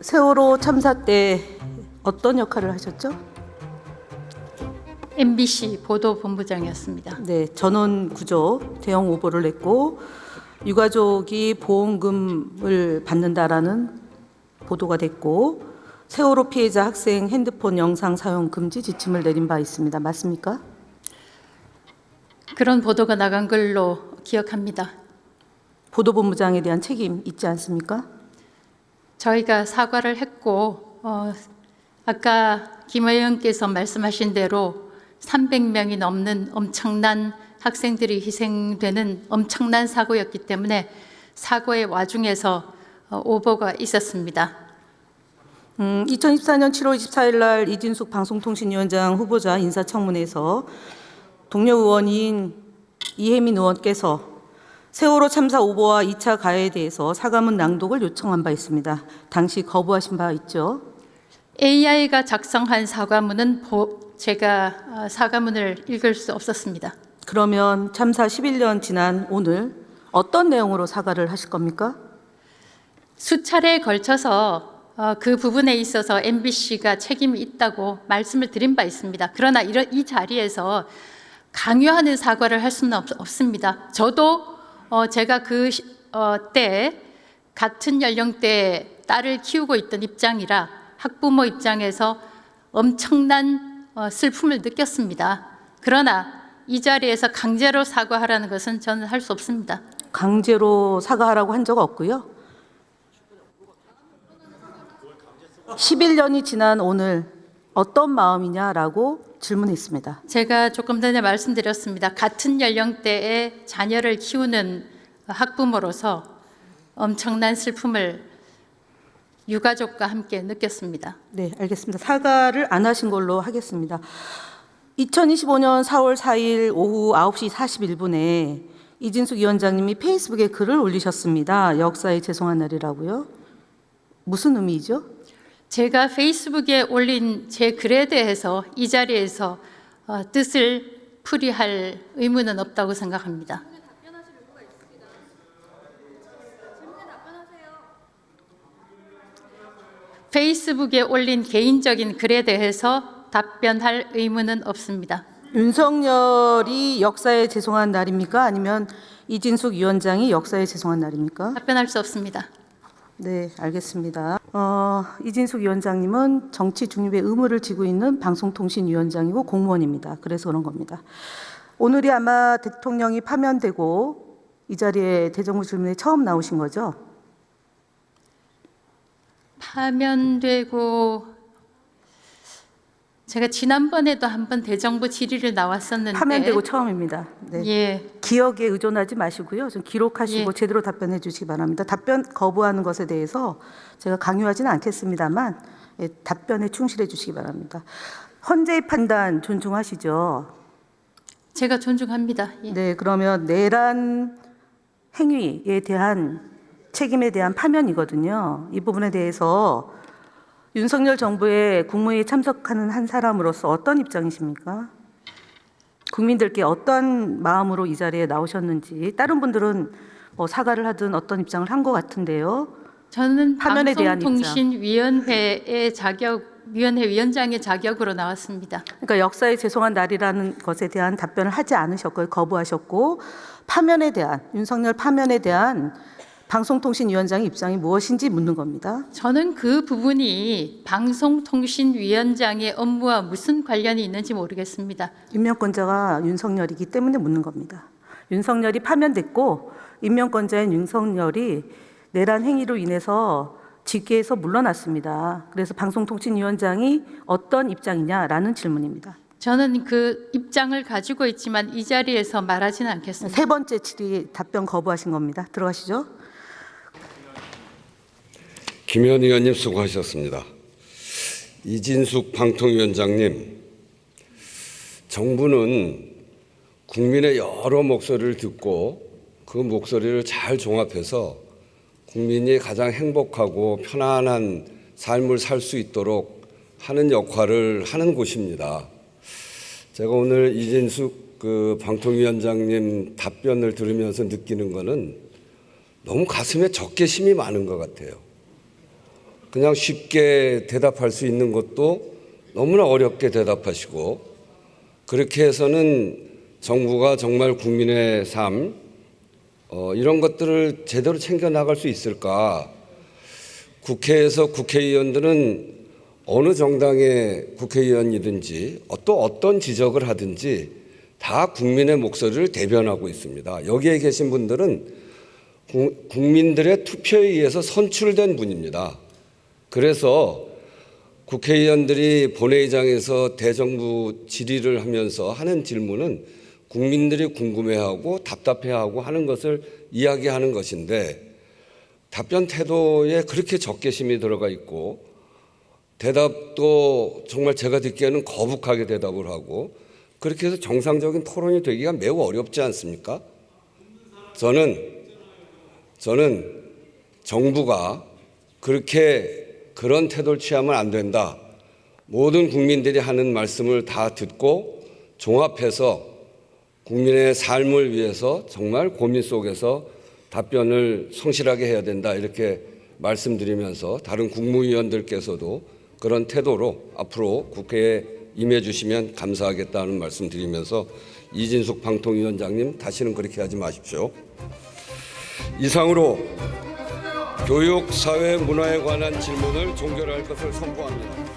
세월호 참사 때 어떤 역할을 하셨죠? MBC 보도본부장이었습니다. 네, 전원 구조 대형 오보를 냈고 유가족이 보험금을 받는다라는 보도가 됐고 세월호 피해자 학생 핸드폰 영상 사용 금지 지침을 내린 바 있습니다. 맞습니까? 그런 보도가 나간 걸로 기억합니다. 보도본부장에 대한 책임 있지 않습니까? 저희가 사과를 했고 아까 김 의원께서 말씀하신 대로 300명이 넘는 엄청난 학생들이 희생되는 엄청난 사고였기 때문에 사고의 와중에서 오보가 있었습니다. 2014년 7월 24일 날 이진숙 방송통신위원장 후보자 인사청문회에서 동료 의원인 이혜민 의원께서 세월호 참사 오보와 2차 가해에 대해서 사과문 낭독을 요청한 바 있습니다. 당시 거부하신 바 있죠? AI가 작성한 사과문은 제가 사과문을 읽을 수 없었습니다. 그러면 참사 11년 지난 오늘 어떤 내용으로 사과를 하실 겁니까? 수차례에 걸쳐서 그 부분에 있어서 MBC가 책임이 있다고 말씀을 드린 바 있습니다. 그러나 이 자리에서 강요하는 사과를 할 수는 없습니다. 저도 제가 그때 같은 연령대의 딸을 키우고 있던 입장이라 학부모 입장에서 엄청난 슬픔을 느꼈습니다. 그러나 이 자리에서 강제로 사과하라는 것은 저는 할 수 없습니다. 강제로 사과하라고 한 적 없고요. 11년이 지난 오늘 어떤 마음이냐라고 질문했습니다. 제가 조금 전에 말씀드렸습니다. 같은 연령대의 자녀를 키우는 학부모로서 엄청난 슬픔을 유가족과 함께 느꼈습니다. 네, 알겠습니다. 사과를 안 하신 걸로 하겠습니다. 2025년 4월 4일 오후 9시 41분에 이진숙 위원장님이 페이스북에 글을 올리셨습니다. 역사에 죄송한 날이라고요. 무슨 의미죠? 제가 페이스북에 올린 제 글에 대해서 이 자리에서 뜻을 풀이할 의무는 없다고 생각합니다. 페이스북에 올린 개인적인 글에 대해서 답변할 의무는 없습니다. 윤석열이 역사에 죄송한 날입니까? 아니면 이진숙 위원장이 역사에 죄송한 날입니까? 답변할 수 없습니다. 네, 알겠습니다. 이진숙 위원장님은 정치 중립의 의무를 지고 있는 방송통신위원장이고 공무원입니다. 그래서 그런 겁니다. 오늘이 아마 대통령이 파면되고 이 자리에 대정부 질문에 처음 나오신 거죠? 파면되고 제가 지난번에도 한번 대정부 질의를 나왔었는데 파면되고 처음입니다. 네. 예, 기억에 의존하지 마시고요. 좀 기록하시고 예. 제대로 답변해 주시기 바랍니다. 답변 거부하는 것에 대해서 제가 강요하지는 않겠습니다만 답변에 충실해 주시기 바랍니다. 헌재의 판단 존중하시죠? 제가 존중합니다. 예. 네, 그러면 내란 행위에 대한 책임에 대한 파면이거든요. 이 부분에 대해서 윤석열 정부의 국무회의에 참석하는 한 사람으로서 어떤 입장이십니까? 국민들께 어떤 마음으로 이 자리에 나오셨는지 다른 분들은 뭐 사과를 하든 어떤 입장을 한 것 같은데요. 저는 파면에 대한 방송통신위원회의 위원회 위원장의 자격으로 나왔습니다. 그러니까 역사에 죄송한 날이라는 것에 대한 답변을 하지 않으셨고 거부하셨고 파면에 대한 윤석열 파면에 대한 방송통신위원장의 입장이 무엇인지 묻는 겁니다. 저는 그 부분이 방송통신위원장의 업무와 무슨 관련이 있는지 모르겠습니다. 임명권자가 윤석열이기 때문에 묻는 겁니다. 윤석열이 파면됐고 임명권자인 윤석열이 내란 행위로 인해서 직계에서 물러났습니다. 그래서 방송통신위원장이 어떤 입장이냐라는 질문입니다. 저는 그 입장을 가지고 있지만 이 자리에서 말하지는 않겠습니다. 세 번째 질의 답변 거부하신 겁니다. 들어가시죠. 김현 의원님 수고하셨습니다. 이진숙 방통위원장님, 정부는 국민의 여러 목소리를 듣고 그 목소리를 잘 종합해서 국민이 가장 행복하고 편안한 삶을 살 수 있도록 하는 역할을 하는 곳입니다. 제가 오늘 이진숙 방통위원장님 답변을 들으면서 느끼는 거는 너무 가슴에 적개심이 많은 것 같아요. 그냥 쉽게 대답할 수 있는 것도 너무나 어렵게 대답하시고, 그렇게 해서는 정부가 정말 국민의 삶 이런 것들을 제대로 챙겨 나갈 수 있을까? 국회에서 국회의원들은 어느 정당의 국회의원이든지 또 어떤 지적을 하든지 다 국민의 목소리를 대변하고 있습니다. 여기에 계신 분들은 국민들의 투표에 의해서 선출된 분입니다. 그래서 국회의원들이 본회의장에서 대정부 질의를 하면서 하는 질문은 국민들이 궁금해하고 답답해하고 하는 것을 이야기하는 것인데, 답변 태도에 그렇게 적개심이 들어가 있고 대답도 정말 제가 듣기에는 거북하게 대답을 하고, 그렇게 해서 정상적인 토론이 되기가 매우 어렵지 않습니까? 저는 정부가 그런 태도를 취하면 안 된다. 모든 국민들이 하는 말씀을 다 듣고 종합해서 국민의 삶을 위해서 정말 고민 속에서 답변을 성실하게 해야 된다, 이렇게 말씀드리면서 다른 국무위원들께서도 그런 태도로 앞으로 국회에 임해 주시면 감사하겠다는 말씀드리면서, 이진숙 방통위원장님, 다시는 그렇게 하지 마십시오. 이상으로 교육, 사회, 문화에 관한 질문을 종결할 것을 선포합니다.